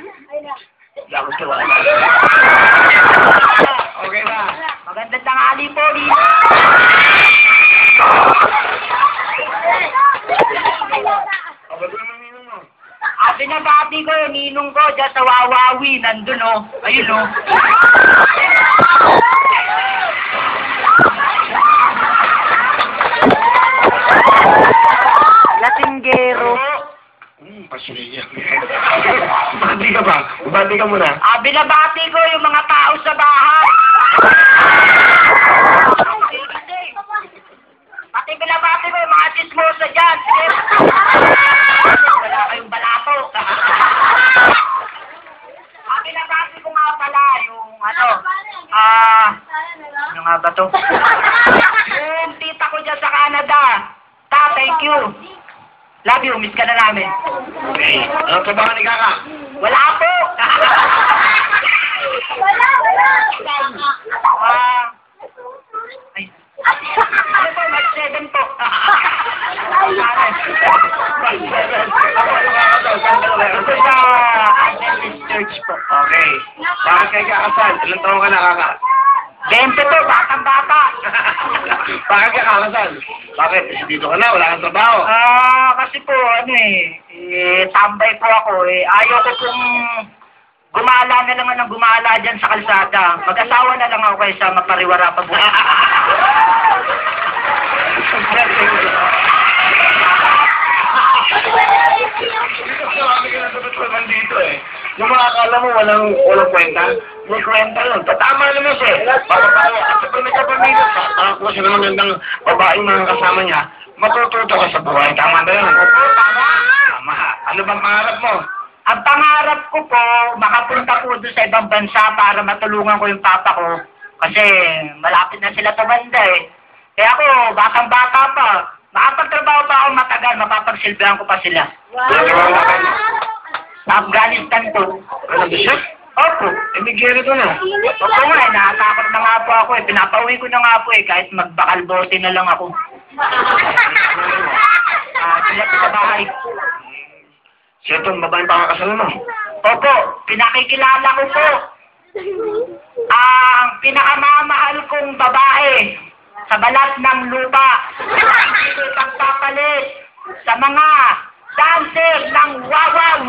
Hindi ako tiwala. Okay na. Magandang tanghali po, Nino. Abad naman ninong mo. Binabati ko yung ninong ko dyan sa Wawawi. Nandun, oh. Ayun, oh. Latinggero. Pasiliya. Bati ka ba? Bati ka muna. Binabati ko yung mga tao sa bahay. Pati binabati ko yung mga chismosa dyan. Wala kayong balato. Binabati ko nga pala yung ano nga ba to? Yung tita ko dyan sa Canada. Thank you. Love you, miss ka na namin. Okay. Anong trabaho ni Kaka? Wala po! Wala. Ay. Ano po, March 7 po. Ito sa Adventist Church po. Okay. Bakit kay kakasal? Ilang taon ka na, Kaka? 20 po, batang-bata. Bakit ka kakasal? Bakit? Dito ka na, wala kang trabaho. Kasi po, tambay po ako eh. Ayaw ko pong gumala na lang ng gumala dyan sa kalsada. Mag-asawa na lang ako kaysa mapariwara pa po. Dito eh. Yung mga akala mo walang kwenta, may kwenta yun. Tatama naman siya. Papapayo. At pag nagkapamilya ka, ako siya naman gandang babaeng mga kasama niya, matututo ka sa buhay. Tama ba yun? Tama. Ano bang pangarap mo? Ang pangarap ko po, makapunta po doon sa ibang bansa para matulungan ko yung papa ko. Kasi malapit na sila tumanda eh. Kaya ako, batang-bata pa. Makapagtrabaho pa ako matagal, mapapagsilbihan ko pa sila. Sa Afghanistan po. Ano ba siya? Opo. Emigrero to na. Opo nga, nakatakot na nga po ako eh. Pinapauwi ko na nga po eh, kahit magbakalbote na lang ako. Sila po sa bahay. Siya itong babaeng pakakasal mo. Opo, pinakikilala ko po. Ang pinakamamahal kong babae sa balat ng lupa. Ito pagpapalit sa mga dancer ng Wawaw.